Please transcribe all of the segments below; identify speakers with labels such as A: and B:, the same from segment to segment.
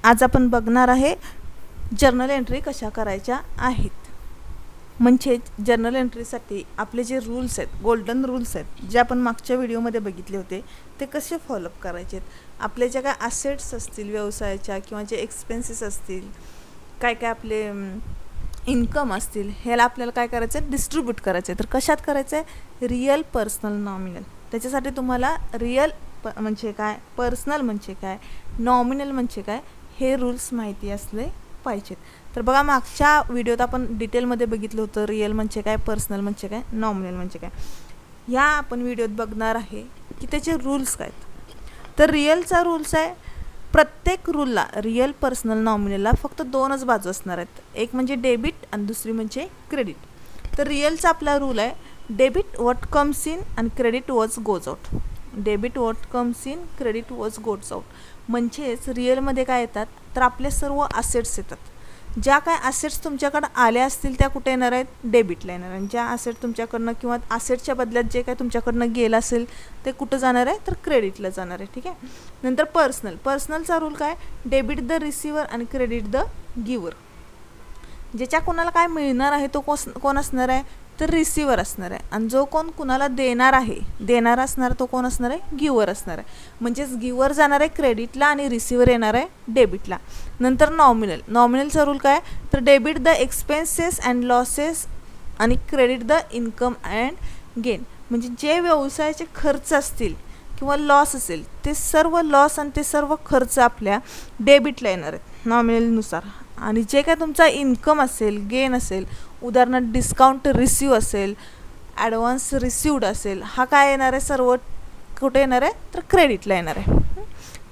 A: आज आपण बघणार आहे जर्नल एंट्री कशा करायच्या आहेत. म्हणजे जर्नल एंट्रीसाठी आपले जे रूल्स आहेत, गोल्डन रूल्स आहेत, जे आपण मागच्या व्हिडिओमध्ये बघितले होते, ते कसे फॉलोअप करायचे आहेत. आपले जे काय असेट्स असतील व्यवसायाच्या किंवा जे एक्सपेन्सेस असतील, काय काय आपले इन्कम असतील, ह्याला आपल्याला काय करायचं आहे, डिस्ट्रीब्यूट करायचं आहे. तर कशात करायचं आहे, रिअल, पर्सनल, नॉमिनल. त्याच्यासाठी तुम्हाला रिअल म्हणजे काय, पर्सनल म्हणजे काय, नॉमिनल म्हणजे काय, हे रूल्स माहिती असले पाहिजेत. तर बघा, मागच्या व्हिडिओत आपण डिटेलमध्ये बघितलं होतं रिअल म्हणजे काय, पर्सनल म्हणजे काय, नॉमिनल म्हणजे काय. ह्या आपण व्हिडिओत बघणार आहे की त्याचे रूल्स काय आहेत. तर रिअलचा रूल्स आहे, प्रत्येक रूलला रिअल, पर्सनल, नॉमिनलला फक्त दोनच बाजू असणार आहेत. एक म्हणजे डेबिट आणि दुसरी म्हणजे क्रेडिट. तर रिअलचा आपला रूल आहे, डेबिट व्हॉट कम्स इन आणि credit was goes out. Debit what comes in, credit was goes out. म्हणजेच रिअलमध्ये काय येतात, तर आपले सर्व असेट्स येतात. ज्या काय असेट्स तुमच्याकडं आल्या असतील त्या कुठे येणार आहेत, डेबिटला येणार. आणि ज्या असेट तुमच्याकडनं किंवा असेटच्या बदल्यात जे काय तुमच्याकडनं गेलं असेल ते कुठं जाणार आहे, तर क्रेडिटला जाणार आहे. ठीक आहे. नंतर पर्सनलचा रूल काय, डेबिट द रिसिवर आणि क्रेडिट द गिवर. ज्याच्या कोणाला काय मिळणार आहे तो कोण असणार आहे, तर रिसिवर असणार आहे. आणि जो कोण कुणाला देणार आहे, देणारा असणार तो कोण असणार आहे, गिवर असणार आहे. म्हणजेच गिवर जाणार आहे क्रेडिटला आणि रिसिवर येणार आहे डेबिटला. नंतर नॉमिनलचा रूल काय, तर debit the expenses and losses आणि credit the income and gain. म्हणजे जे व्यवसायाचे खर्च असतील किंवा लॉस असेल, ते सर्व लॉस आणि ते सर्व खर्च आपल्या डेबिटला येणार आहेत नॉमिनलनुसार. आणि जे काय तुमचा इन्कम असेल, गेन असेल, उदाहरणार्थ डिस्काउंट रिसिव्ह असेल, ॲडव्हान्स रिसिव्ड असेल, हा काय येणार आहे, सर्व कुठे येणार आहे, तर क्रेडिटला येणार आहे.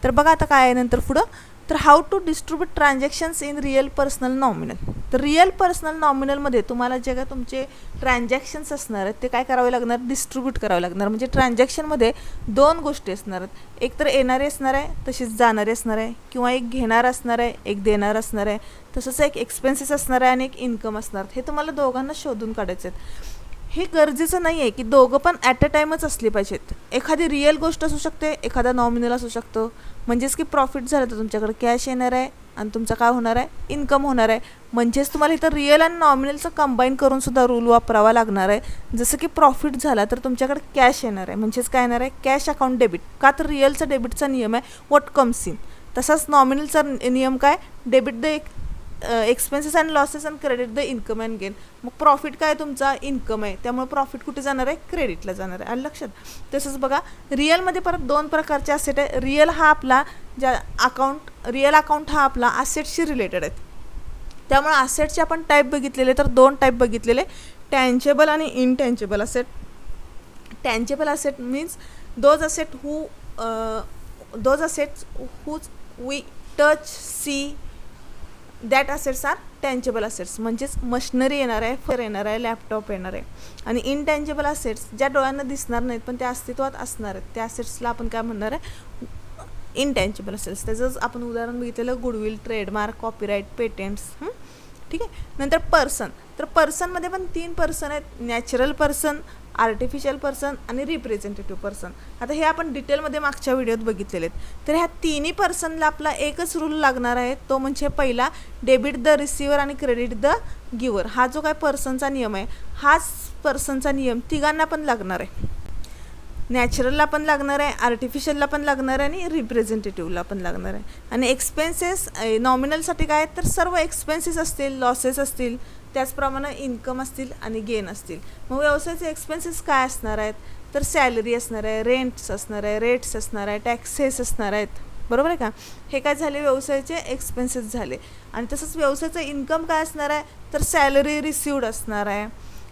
A: तर बघा आता काय आहे नंतर पुढं, तर how to distribute transactions in real, personal, nominal. तर रिअल, पर्सनल, नॉमिनलमध्ये तुम्हाला जे काय तुमचे ट्रान्झॅक्शन्स असणार आहेत ते काय करावे लागणार, डिस्ट्रीब्यूट करावे लागणार. म्हणजे ट्रान्झॅक्शनमध्ये दोन गोष्टी असणार आहेत, एक तर येणारे असणार आहे, तसेच जाणारे असणार आहे, किंवा एक घेणार असणार आहे, एक देणार असणार आहे, तसंच एक एक्सपेन्सेस असणार आहे आणि एक इन्कम असणार. हे तुम्हाला दोघांना शोधून काढायचे आहेत. हे गरजेचं नाही आहे की दोघं पण ॲट अ टाईमच असले पाहिजेत. एखादी रिअल गोष्ट असू शकते, एखादा नॉमिनल असू शकतो. म्हणजेच की प्रॉफिट झालं तर तुमच्याकडे कॅश येणार आहे आणि तुमचं काय होणार आहे, इन्कम होणार आहे. म्हणजेच तुम्हाला इथं रिअल आणि नॉमिनलचं कंबाईन करून सुद्धा रूल वापरावा लागणार आहे. जसं की प्रॉफिट झाला तर तुमच्याकडे कॅश येणार आहे, म्हणजेच काय येणार आहे, कॅश अकाउंट डेबिट. का तर रिअलचा डेबिटचा नियम आहे व्हॉट कम्स इन. तसाच नॉमिनलचा नियम काय, debit the expenses and losses and credit the income and gain. मग प्रॉफिट काय तुमचा, इन्कम आहे, त्यामुळे प्रॉफिट कुठे जाणार आहे, क्रेडिटला जाणार आहे. आलं लक्षात. तसंच बघा, रिअलमध्ये परत दोन प्रकारचे असेट आहे. रिअल हा आपला रिअल अकाउंट हा आपला असेटशी रिलेटेड आहे. त्यामुळे असेटचे आपण टाईप बघितलेले, तर दोन टाईप बघितलेले, टँजेबल आणि intangible asset. Tangible asset means those assets whose we touch, see, that assets are tangible assets. म्हणजेच मशिनरी येणार आहे, फर येणार आहे, लॅपटॉप येणार आहे. आणि इनटँजेबल असेट्स ज्या डोळ्यांना दिसणार नाहीत पण त्या अस्तित्वात असणार आहेत, त्या असेट्सला आपण काय म्हणणार आहे, इनटँजेबल असेट्स. त्याचंच आपण उदाहरण बघितलेलं गुडविल, ट्रेडमार्क, कॉपीराईट, पेटेंट्स. ठीक आहे. नंतर पर्सन. तर पर्सनमध्ये पण 3 पर्सन आहेत, नॅचरल पर्सन, आर्टिफिशियल पर्सन आणि रिप्रेझेंटेटिव्ह पर्सन. आता हे आपण डिटेलमध्ये मागच्या व्हिडिओत बघितलेले आहेत. तर ह्या तिन्ही पर्सनला आपला एकच रूल लागणार आहे, तो म्हणजे पहिला डेबिट द रिसिवर आणि क्रेडिट द गिवर. हा जो काय पर्सनचा नियम आहे, हाच पर्सनचा नियम तिघांना पण लागणार आहे. नॅचरलला पण लागणार आहे, आर्टिफिशियलला पण लागणार आहे आणि रिप्रेझेंटेटिव्हला पण लागणार आहे. आणि एक्सपेन्सेस नॉमिनलसाठी काय, तर सर्व एक्सपेन्सेस असतील, लॉसेस असतील, त्याचप्रमाणे इन्कम असतील आणि गेन असतील. मग व्यवसायाचे एक्सपेन्सेस काय असणार आहेत, तर सॅलरी असणार आहे, रेंट्स असणार आहे, रेट्स असणार आहे, टॅक्सेस असणार आहेत. बरोबर आहे का. हे काय झाले, व्यवसायाचे एक्सपेन्सेस झाले. आणि तसंच व्यवसायाचं इन्कम काय असणार आहे, तर सॅलरी रिसिव्ड असणार आहे,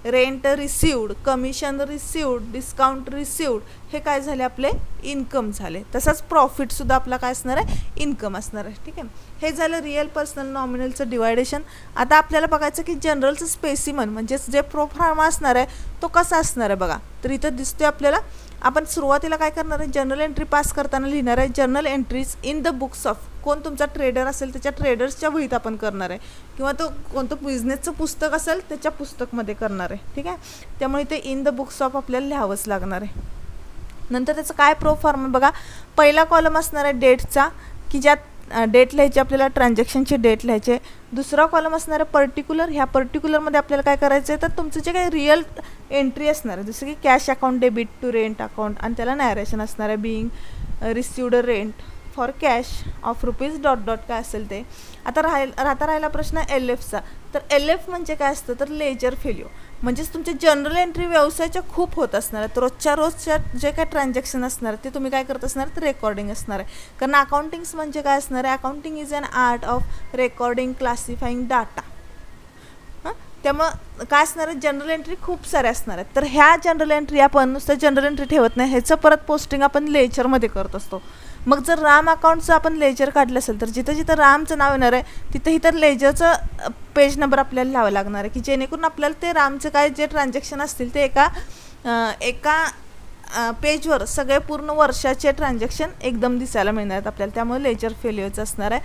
A: rent received, commission received, discount received. हे काय झाले, आपले इन्कम झाले. तसंच प्रॉफिटसुद्धा आपला काय असणार आहे, इन्कम असणार आहे. ठीक आहे. हे झालं रिअल, पर्सनल, नॉमिनलचं डिवायडेशन. आता आपल्याला बघायचं की जनरलचं स्पेसिमन म्हणजेच जे प्रोफार्मा असणार आहे तो कसा असणार आहे. बघा, तर इथं दिसतोय आपल्याला. आपण सुरुवातीला काय करणार आहे, जनरल एंट्री पास करताना लिहिणार आहे journal entries in the books of. कोण तुमचा ट्रेडर असेल त्याच्या ट्रेडर्सच्या वहीत आपण करणार आहे, किंवा तो कोणतं बिझनेसचं पुस्तक असेल त्याच्या पुस्तकमध्ये करणार आहे. ठीक आहे. त्यामुळे ते इन द बुक्स ऑफ आपल्याला लिहावंच लागणार आहे. नंतर त्याचं काय प्रोफॉर्मा बघा, पहिला कॉलम असणार आहे डेटचा, की ज्यात डेट लिहायची, आपल्याला ट्रान्झॅक्शनची डेट लिहायचे. दुसरा कॉलम असणार आहे पर्टिक्युलर. ह्या पर्टिक्युलरमध्ये आपल्याला काय करायचं आहे, तर तुमचं जे काही रिअल एंट्री असणार आहे, जसं की cash account debit to rent account, आणि त्याला नॅरेशन असणार आहे being received rent for cash of rupees dot dot काय असेल ते. आता राहिला प्रश्न LFचा. तर LF म्हणजे काय असतं, तर लेजर फेल्यू. म्हणजेच तुमचे जनरल एंट्री व्यवसायाच्या खूप होत असणार आहेत. रोजच्या जे काही ट्रान्झॅक्शन असणार ते तुम्ही काय करत असणार, तर रेकॉर्डिंग असणार आहे. कारण अकाउंटिंग्स म्हणजे काय असणार आहे, accounting is an art of recording classifying data. त्यामुळं काय असणार आहे, जनरल एंट्री खूप साऱ्या असणार आहेत. तर ह्या जनरल एंट्री आपण नुसतं जनरल एंट्री ठेवत नाही, ह्याचं परत पोस्टिंग आपण लेजरमध्ये करत असतो. मग जर राम अकाउंटचं आपण लेजर काढलं असेल, तर जिथं जिथं रामचं नाव येणार आहे तिथं इथं लेजरचं पेज नंबर आपल्याला लावावं लागणार आहे, की जेणेकरून आपल्याला ते रामचं काय जे ट्रान्झॅक्शन असतील ते एका पेजवर सगळे पूर्ण वर्षाचे ट्रान्झॅक्शन एकदम दिसायला मिळणार आहेत आपल्याला. त्यामुळे लेजर फेल्युअरचं असणार आहे.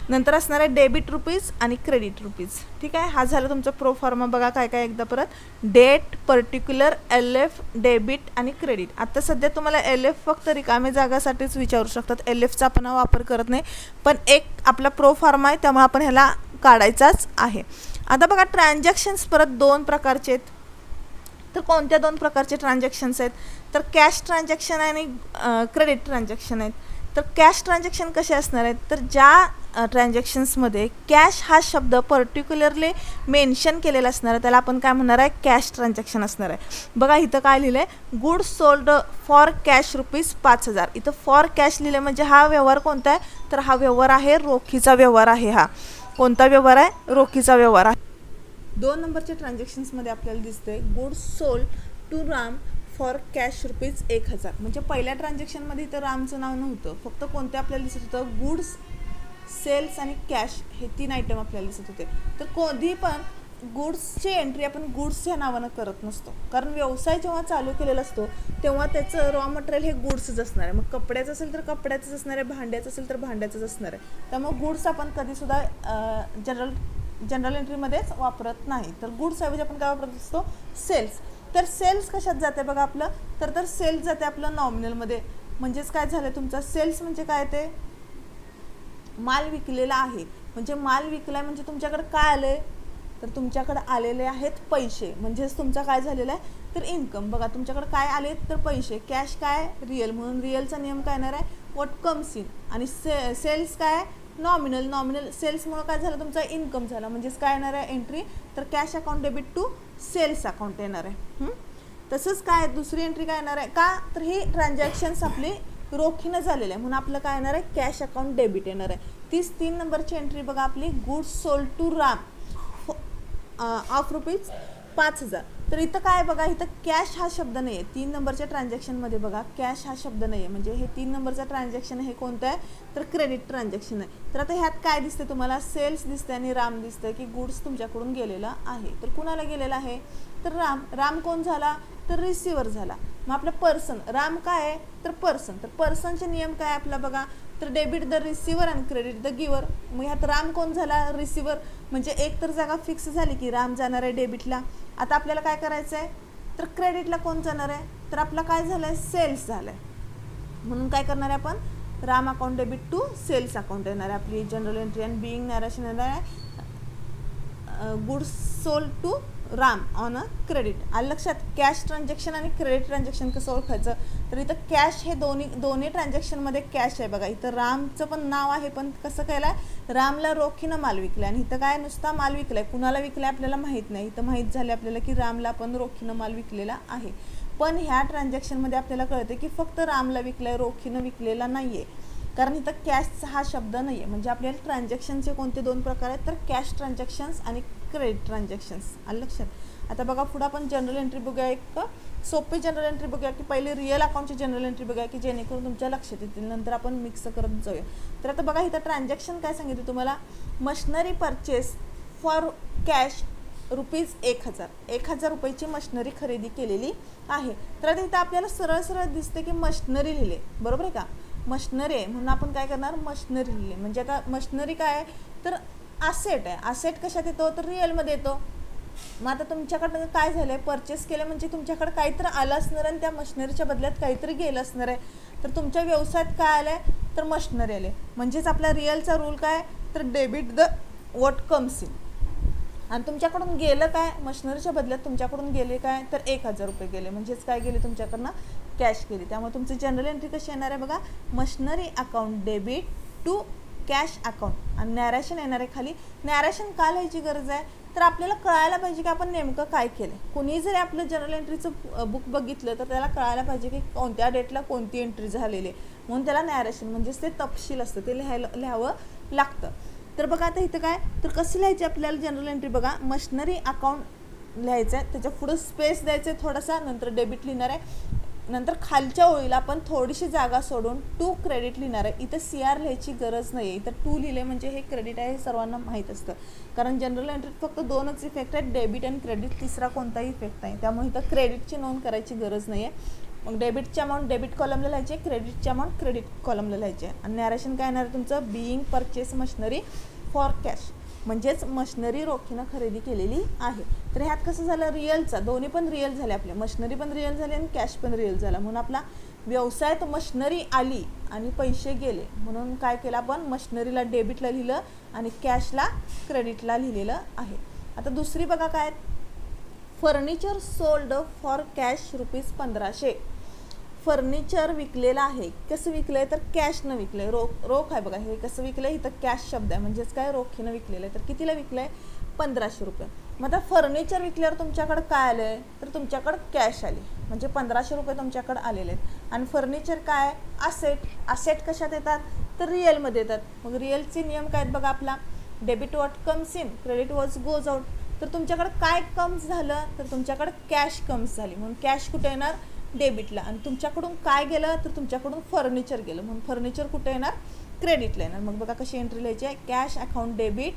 A: नंतर असणार आहे डेबिट रुपीज आणि क्रेडिट रुपीज. ठीक आहे, हा झाला तुमचा प्रो फॉर्मा. बघा काय काय एकदा परत, डेट, पर्टिक्युलर, LF, डेबिट आणि क्रेडिट. आता सध्या तुम्हाला LF फक्त रिकामे जागासाठीच विचारू शकतात, LFचा आपण वापर करत नाही, पण एक आपला प्रो फॉर्मा आहे त्यामुळे आपण ह्याला काढायचाच आहे. आता बघा ट्रान्झॅक्शन्स परत दोन प्रकारचे आहेत. तर कोणत्या दोन प्रकारचे ट्रान्झॅक्शन्स आहेत, तर कॅश ट्रान्झॅक्शन आणि क्रेडिट ट्रान्झॅक्शन आहेत. तर कॅश ट्रान्झॅक्शन कसे असणार आहेत, तर ज्या ट्रान्झॅक्शन्समध्ये कॅश हा शब्द पर्टिक्युलरली मेन्शन केलेला असणार आहे त्याला आपण काय म्हणणार आहे, कॅश ट्रान्झॅक्शन असणार आहे. बघा इथं काय लिहिलं आहे, goods sold for cash rupees 5,000. इथं फॉर कॅश लिहिलं म्हणजे हा व्यवहार कोणता आहे, तर हा व्यवहार आहे रोखीचा व्यवहार आहे. हा कोणता व्यवहार आहे, रोखीचा व्यवहार आहे. 2 नंबरच्या ट्रान्झॅक्शन्समध्ये आपल्याला दिसतंय goods sold to Ram for cash rupees 1,000. म्हणजे पहिल्या ट्रान्झॅक्शनमध्ये इथं रामचं नाव नव्हतं, फक्त कोणते आपल्याला दिसत होतं, गुड्स, सेल्स आणि कॅश हे 3 आयटम आपल्याला दिसत होते. तर कधी पण गुड्सची एंट्री आपण गुड्स ह्या नावानं करत नसतो, कारण व्यवसाय जेव्हा चालू केलेला असतो तेव्हा त्याचं रॉ मटेरियल हे गुड्सच असणार आहे. मग कपड्याचं असेल तर कपड्याचंच असणार आहे, भांड्याचं असेल तर भांड्याचंच असणार आहे. त्यामुळे गुड्स आपण कधीसुद्धा जनरल एंट्रीमध्येच वापरत नाही. तर गुड्स ऐवजी आपण काय वापरत असतो, सेल्स. तर सेल्स कशात जाते बघा आपलं, तर सेल्स जाते आपलं नॉमिनलमध्ये. म्हणजेच काय झालं तुमचा सेल्स म्हणजे काय, ते माल विकलेला आहे. म्हणजे माल विकलाय म्हणजे तुमच्याकडे काय आलंय, तर तुमच्याकडे आलेले आहेत पैसे. म्हणजेच तुमचा काय झालेला आहे, तर इन्कम. बघा तुमच्याकडे काय आले, तर पैसे. कॅश काय, रिअल. म्हणून रिअलचा नियम काय येणार आहे, व्हॉट कम्स इन. आणि सेल्स काय, नॉमिनल. सेल्समुळे काय झालं, तुमचा इन्कम झाला. म्हणजेच काय येणार आहे एंट्री, तर cash account debit to sales account येणार आहे. तसंच काय दुसरी एंट्री काय येणार आहे का, तर ही ट्रान्झॅक्शन्स आपली रोखीनं झालेले आहे म्हणून आपलं काय येणार आहे, कॅश अकाउंट डेबिट येणार आहे. 3 नंबरची एंट्री बघा आपली, goods sold to Ram of rupees 5,000. तर इथं काय बघा, इथं कॅश हा शब्द नाही आहे. 3 नंबरच्या ट्रान्झॅक्शनमध्ये बघा कॅश हा शब्द नाही आहे. म्हणजे हे 3 नंबरचं ट्रान्झॅक्शन हे कोणतं आहे, तर क्रेडिट ट्रान्झॅक्शन आहे. तर आता ह्यात काय दिसते तुम्हाला, सेल्स दिसते आणि राम दिसतं, की गुड्स तुमच्याकडून गेलेला आहे. तर कुणाला गेलेला आहे, तर राम कोण झाला, तर रिसिव्हर झाला. मग आपलं पर्सन, राम काय आहे, तर पर्सन. तर पर्सनचे नियम काय आपला बघा, तर डेबिट द रिसिव्हर आणि क्रेडिट द गिव्हर. मग ह्यात राम कोण झाला, रिसिव्हर. म्हणजे एक तर जागा फिक्स झाली की राम जाणार आहे डेबिटला. आता आपल्याला काय करायचं आहे, तर क्रेडिटला कोण जाणार आहे, तर आपला काय झालं आहे, सेल्स झालं आहे. म्हणून काय करणार आहे आपण, Ram account debit to sales account येणार आहे आपली जनरल एंट्री. आणि बिईंग नॅरेशन येणार आहे goods sold to Ram on a credit. आलं लक्षात. कॅश ट्रान्झॅक्शन आणि क्रेडिट ट्रान्झॅक्शन कसं ओळखायचं, तर इथं कॅश हे दोन्ही ट्रान्झॅक्शनमध्ये कॅश आहे बघा. इथं रामचं पण नाव आहे, पण कसं केलं आहे, रामला रोखीनं माल विकला. आणि इथं काय नुसता माल विकलाय, कुणाला विकलाय आपल्याला माहीत नाही. इथं माहीत झालं आपल्याला की रामला पण रोखीनं माल विकलेला आहे. पण ह्या ट्रान्झॅक्शनमध्ये आपल्याला कळते की फक्त रामला विकलाय, रोखीनं विकलेला नाही आहे. कारण इथं कॅशचा हा शब्द नाही आहे. म्हणजे आपल्याला ट्रान्झॅक्शनचे कोणते 2 प्रकार आहेत, तर कॅश ट्रान्झॅक्शन्स आणि क्रेडिट ट्रान्झॅक्शन्स. आलं लक्षात. आता बघा पुढं आपण जनरल एंट्री बघूया. एक सोपी जनरल एंट्री बघूया, की पहिले रिअल अकाउंटची जनरल एंट्री बघूया, की जेणेकरून तुमच्या लक्षात येतील. नंतर आपण मिक्स करत जाऊया. तर आता बघा इथं ट्रान्झॅक्शन काय सांगितलं तुम्हाला, machinery purchase for cash rupees 1,000. 1,000 रुपयाची मशिनरी खरेदी केलेली आहे. तर आता इथं आपल्याला सरळ दिसते की मशिनरी लिहिले, बरोबर आहे का, मशिनरी आहे म्हणून आपण काय करणार, मशिनरी लिहिले. म्हणजे आता मशिनरी काय आहे, तर असेट आहे. असेट कशात येतो, तर रिअलमध्ये येतो. मग आता तुमच्याकडनं काय झालं आहे, परचेस केलं म्हणजे तुमच्याकडे काहीतरी आलं असणार आणि त्या मशिनरीच्या बदल्यात काहीतरी गेलं असणार आहे. तर तुमच्या व्यवसायात काय आलं आहे, तर मशिनरी आले. म्हणजेच आपला रिअलचा रूल काय, तर debit the what comes in. आणि तुमच्याकडून गेलं काय, मशिनरीच्या बदल्यात तुमच्याकडून गेले काय, तर 1000 रुपये गेले. म्हणजेच काय गेले, तुमच्याकडनं कॅश गेली. त्यामुळे तुमची जनरल एंट्री कशी येणार आहे बघा, machinery account debit to cash account. आणि नॅरेशन येणार आहे खाली. नॅरेशन का लिहायची गरज आहे, तर आपल्याला कळायला पाहिजे की आपण नेमकं काय केलं. कुणी जरी आपलं जनरल एंट्रीचं बुक बघितलं तर त्याला कळायला पाहिजे की कोणत्या डेटला कोणती एंट्री झालेली आहे. म्हणून त्याला नॅरेशन म्हणजेच ते तपशील असतं, ते लिहावं लागतं. तर बघा आता इथं काय, तर कसं लिहायची आपल्याला जनरल एंट्री बघा, मशिनरी अकाउंट लिहायचं आहे, त्याच्या पुढं स्पेस द्यायचं आहे थोडासा, नंतर डेबिट लिहिणार आहे. नंतर खालच्या ओळीला आपण थोडीशी जागा सोडून टू क्रेडिट लिहिणार आहे. इथं CR लिहायची गरज नाही आहे, इथं टू लिहिले म्हणजे हे क्रेडिट आहे, हे सर्वांना माहीत असतं. कारण जनरल एंट्रीत फक्त 2च इफेक्ट आहेत, डेबिट आणि क्रेडिट, तिसरा कोणताही इफेक्ट नाही. त्यामुळे इथं क्रेडिटची नोंद करायची गरज नाही आहे. मग डेबिटची अमाऊंट डेबिट कॉलमला लिहायची आहे, क्रेडिटची अमाऊंट क्रेडिट कॉलमला लिहायची आहे. आणि नॅरेशन काय येणार आहे तुमचं, being purchase machinery for cash, म्हणजेच मशिनरी रोखीनं खरेदी केलेली आहे. तर ह्यात कसं झालं, रिअलचा, दोन्ही पण रिअल झाले आपले, मशिनरी पण रिअल झाली आणि कॅश पण रिअल झाला. म्हणून आपला व्यवसायात मशिनरी आली आणि पैसे गेले, म्हणून काय केलं आपण, मशिनरीला डेबिटला लिहिलं आणि कॅशला क्रेडिटला लिहिलेलं आहे. आता दुसरी बघा काय, furniture sold for cash ₹1500. Furniture विकलेलं आहे, कसं विकलं आहे, तर कॅशनं विकलं आहे, रोख आहे बघा. हे कसं विकलं आहे, इथं कॅश शब्द आहे, म्हणजेच काय, रोखीनं विकलेलं आहे. तर कितीला विकलं आहे, 1500 रुपये. मग आता फर्निचर विकल्यावर तुमच्याकडं काय आलं आहे, तर तुमच्याकडं कॅश आली, म्हणजे 1500 रुपये तुमच्याकडं आलेले आहेत. आणि फर्निचर काय, असेट. असेट कशात येतात, तर रिअलमध्ये येतात. मग रिअलचे नियम काय आहेत बघा, आपला debit what comes in, credit what goes out. तर तुमच्याकडं काय कम्स झालं, तर तुमच्याकडं कॅश कम्स झाली, म्हणून कॅश कुठे येणार, डेबिटला. आणि तुमच्याकडून काय गेलं, तर तुमच्याकडून फर्निचर गेलं, म्हणून फर्निचर कुठे येणार, क्रेडिटला येणार. मग बघा कशी एंट्री लिहायची आहे, cash account debit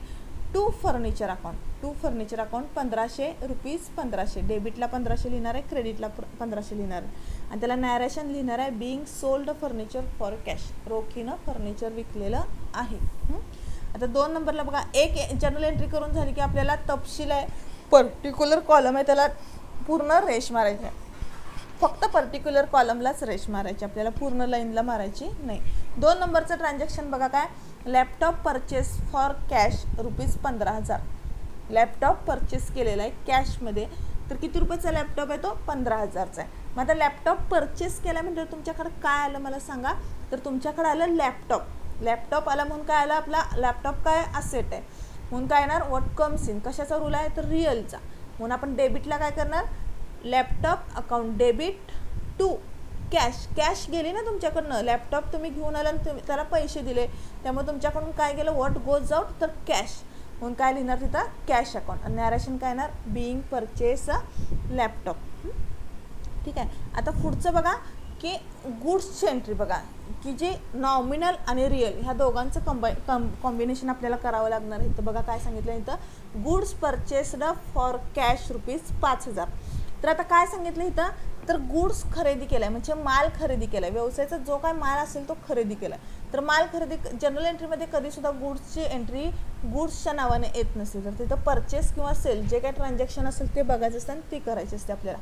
A: to furniture account. To furniture account ₹1500, डेबिटला 1500 लिहिणार आहे, क्रेडिटला 1500 लिहिणार आहे. आणि त्याला नॅरेशन लिहिणार आहे, being sold furniture for cash, रोखीनं फर्निचर विकलेलं आहे. आता 2 नंबरला बघा, एक जनरल एंट्री करून झाली की आपल्याला तपशील आहे, पर्टिक्युलर कॉलम आहे, त्याला पूर्ण रेश मारायची आहे. फक्त पर्टिक्युलर कॉलमलाच रेश मारायची, आपल्याला पूर्ण लाईनला मारायची नाही. 2 नंबरचं ट्रान्झॅक्शन बघा काय, laptop purchase for cash ₹15,000. Laptop purchase केलेला आहे कॅशमध्ये. तर किती रुपयाचा लॅपटॉप आहे तो, 15,000चा आहे. मग आता लॅपटॉप परचेस केला म्हणजे तुमच्याकडे काय आलं मला सांगा, तर तुमच्याकडे आलं लॅपटॉप. लॅपटॉप आला म्हणून काय आलं, आपला लॅपटॉप काय असेट आहे, म्हणून काय येणार, व्हॉट कम्स इन. कशाचा रूल आहे, तर रिअलचा. म्हणून आपण डेबिटला काय करणार, laptop account debit to cash. Cash गेली ना तुमच्याकडनं, लॅपटॉप तुम्ही घेऊन आला आणि त्याला पैसे दिले, त्यामुळे तुमच्याकडून काय गेलं, व्हॉट गोज आउट, तर कॅश. म्हणून काय लिहिणार तिथं, कॅश अकाउंट. आणि नॅरेशन काय येणार, बिईंग परचेस लॅपटॉप. ठीक आहे. आता पुढचं बघा की गुड्सची एंट्री बघा, की जे नॉमिनल आणि रिअल ह्या दोघांचं कॉम्बिनेशन आपल्याला करावं लागणार आहे. तर बघा काय सांगितलं इथं, गुड्स परचेस्ड फॉर कॅश ₹5000. तर आता काय सांगितलं इथं, तर गुड्स खरेदी केलाय, म्हणजे माल खरेदी केलाय, व्यवसायाचा जो काय माल असेल तो खरेदी केलाय. तर माल खरेदी, जनरल एंट्रीमध्ये कधी सुद्धा गुड्सची एंट्री गुड्सच्या नावाने येत नसते, तर तिथं परचेस किंवा सेल जे काय ट्रान्झॅक्शन असेल ते बघायचं असतं आणि ते करायचे असते आपल्याला.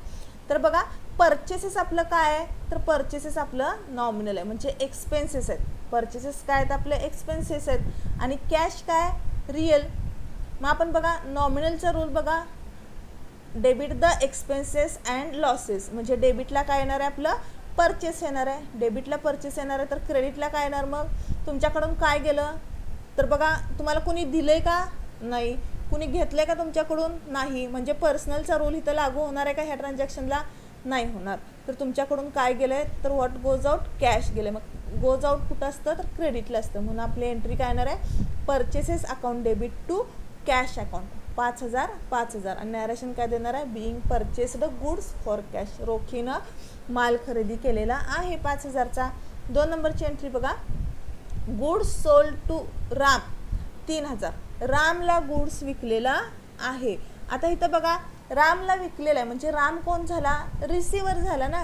A: तर बघा परचेसेस आपलं काय आहे, तर परचेसेस आपलं नॉमिनल आहे, म्हणजे एक्सपेन्सेस आहेत. परचेसेस काय आहेत, आपले एक्सपेन्सेस आहेत. आणि कॅश काय, रिअल. मग आपण बघा नॉमिनलचा रूल बघा, debit the expenses and losses, म्हणजे डेबिटला काय येणार आहे, आपलं परचेस येणार आहे, डेबिटला परचेस येणार आहे. तर क्रेडिटला काय येणार, मग तुमच्याकडून काय गेलं, तर बघा तुम्हाला कुणी दिलंय का, नाही. कुणी घेतलंय का तुमच्याकडून, नाही. म्हणजे पर्सनलचा रूल इथं लागू होणार आहे का ह्या ट्रान्झॅक्शनला, नाही होणार. तर तुमच्याकडून काय गेलं आहे, तर व्हॉट गोज आउट, कॅश गेले. मग गोज आउट कुठं असतं, तर क्रेडिटला असतं. म्हणून आपली एंट्री काय येणार आहे, purchases account debit to cash account 5000. आणि नॅरेशन काय देणार आहे, being purchased goods for cash, रोखीनं माल खरेदी केलेला आहे 5000चा. 2 नंबरची एंट्री बघा, गुड्स सोल्ड टू राम 3000. रामला गुड्स विकलेला आहे. आता इथं बघा रामला विकलेला आहे, म्हणजे राम कोण झाला, रिसिव्हर झाला ना.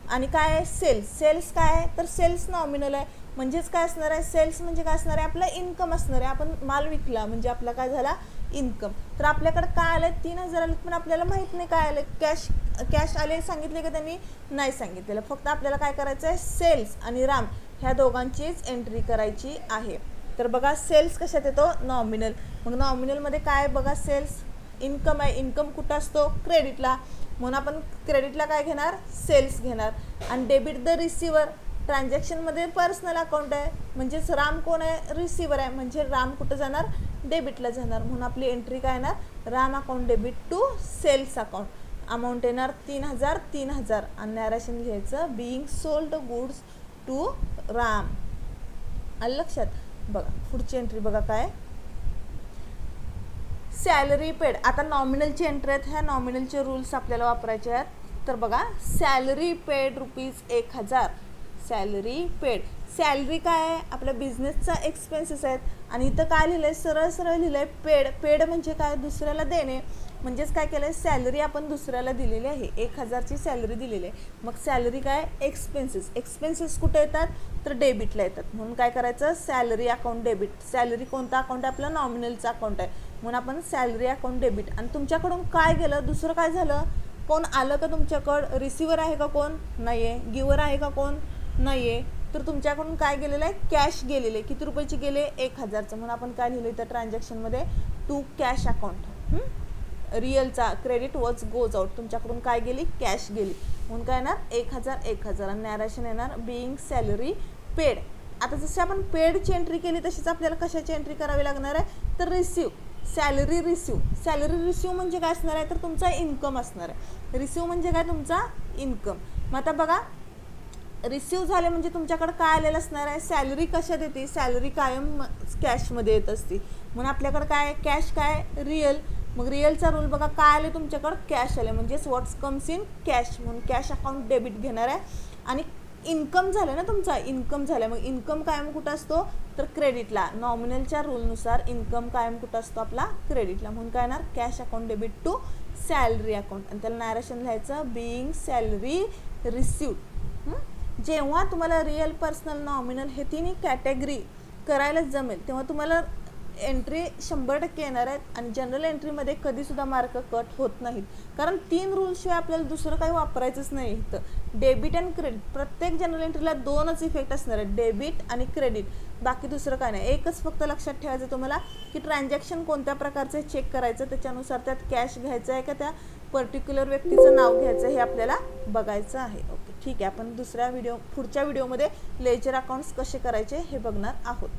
A: आणि काय आहे, सेल्स. सेल्स काय आहे, तर सेल्स नॉमिनल आहे. म्हणजेच काय असणार आहे, सेल्स म्हणजे काय असणार आहे, आपलं इन्कम असणार आहे. आपण माल विकला म्हणजे आपला काय झाला, इन्कम. तर आपल्याकडे काय आलं, 3,000 आले, पण आपल्याला माहीत नाही काय आलं. कॅश आले सांगितले का त्यांनी, नाही सांगितलेलं. फक्त आपल्याला काय करायचं आहे, सेल्स आणि राम ह्या दोघांचीच एंट्री करायची आहे. तर बघा सेल्स कशात येतो, नॉमिनल. मग नॉमिनलमध्ये काय बघा, सेल्स इन्कम आहे. इन्कम कुठं असतो, क्रेडिटला. म्हणून आपण क्रेडिटला काय घेणार, सेल्स घेणार. आणि डेबिट द रिसिवर, ट्रान्झॅक्शनमध्ये पर्सनल अकाउंट आहे, म्हणजेच राम कोण आहे, रिसिवर आहे, म्हणजे राम कुठं जाणार, डेबिटला जाणार. म्हणून आपली एंट्री काय येणार, Ram account debit to sales account. Amount येणार 3,000 आणि नॅरेशन घ्यायचं, being sold goods to Ram. आलं लक्षात. बघा पुढची एंट्री बघा काय, सॅलरी पेड. आता नॉमिनलची एंट्री आहेत, ह्या नॉमिनलचे रूल्स आपल्याला वापरायचे आहेत. तर बघा salary paid ₹1,000. Salary paid, salary काय आहे, आपल्या बिझनेसचा एक्सपेन्सेस आहेत. आणि इथं काय लिहिलं आहे, सरळ सरळ लिहिलं आहे पेड. पेड म्हणजे काय, दुसऱ्याला देणे. म्हणजेच काय केलं आहे, सॅलरी आपण दुसऱ्याला दिलेली आहे. 1,000ची सॅलरी दिलेली आहे. मग सॅलरी काय, एक्सपेन्सेस. एक्सपेन्सेस कुठे येतात, तर डेबिटला येतात. म्हणून काय करायचं, सॅलरी अकाउंट डेबिट. सॅलरी कोणता अकाउंट आहे, आपला नॉमिनलचा अकाउंट आहे. म्हणून आपण सॅलरी अकाउंट डेबिट. आणि तुमच्याकडून काय गेलं, दुसरं काय झालं, कोण आलं का तुमच्याकडं, रिसिवर आहे का कोण, नाही आहे. गिवर आहे का कोण, नाही आहे. तर तुमच्याकडून काय गेलेलं आहे, कॅश गेलेले. किती रुपयाची गेले, 1,000चं. म्हणून आपण काय लिहिलं इथं ट्रान्झॅक्शनमध्ये, टू कॅश अकाउंट. रिअलचा क्रेडिट वॉज गोज आउट. तुमच्याकडून काय गेली, कॅश गेली. म्हणून काय येणार, 1,000 आणि नॅरेशन येणार, बिईंग सॅलरी पेड. आता जशी आपण पेडची एंट्री केली तशीच आपल्याला कशाची एंट्री करावी लागणार आहे, तर receive. Salary receive. Salary receive म्हणजे काय असणार आहे, तर तुमचा इन्कम असणार आहे. रिसिव्ह म्हणजे काय, तुमचा इन्कम. मग आता बघा रिसिव्ह झाले म्हणजे तुमच्याकडे काय आलेलं असणार आहे, सॅलरी कशात येते, सॅलरी कायम कॅशमध्ये येत असते. म्हणून आपल्याकडे काय, कॅश काय, रिअल. मग रिअलचा रूल बघा काय आले तुमच्याकडं, कॅश आले. म्हणजेच व्हॉट्स कम्स इन कॅश. म्हणून कॅश अकाउंट डेबिट घेणार आहे. आणि इन्कम झालं ना तुमचा, इन्कम झालं. मग इन्कम कायम कुठं असतो, तर क्रेडिटला. नॉमिनलच्या रूलनुसार इन्कम कायम कुठं असतो, आपला क्रेडिटला. म्हणून काय येणार, cash account debit to salary account. आणि त्याला नॅरेशन लिहायचं, बिईंग सॅलरी रिसिव्ड. जेव्हा तुम्हाला रिअल, पर्सनल, नॉमिनल हे तिन्ही कॅटेगरी करायलाच जमेल तेव्हा तुम्हाला एंट्री 100% येणार आहेत. आणि जनरल एंट्रीमध्ये कधीसुद्धा मार्क कट होत नाहीत, कारण 3 रूल्सशिवाय आपल्याला दुसरं काही वापरायचंच नाही. इथं डेबिट अँड क्रेडिट, प्रत्येक जनरल एंट्रीला 2च इफेक्ट असणार आहेत, डेबिट आणि क्रेडिट. बाकी दुसरं काय नाही. एकच फक्त लक्षात ठेवायचं तुम्हाला की ट्रान्झॅक्शन कोणत्या प्रकारचे चेक करायचं, त्याच्यानुसार त्यात कॅश घ्यायचं आहे का त्या पर्टिक्युलर व्यक्तीचं नाव घ्यायचं हे आपल्याला बघायचं आहे. ओके ठीक आहे, आपण पुढच्या व्हिडिओमध्ये लेजर अकाउंट्स कसे करायचे हे बघणार आहोत.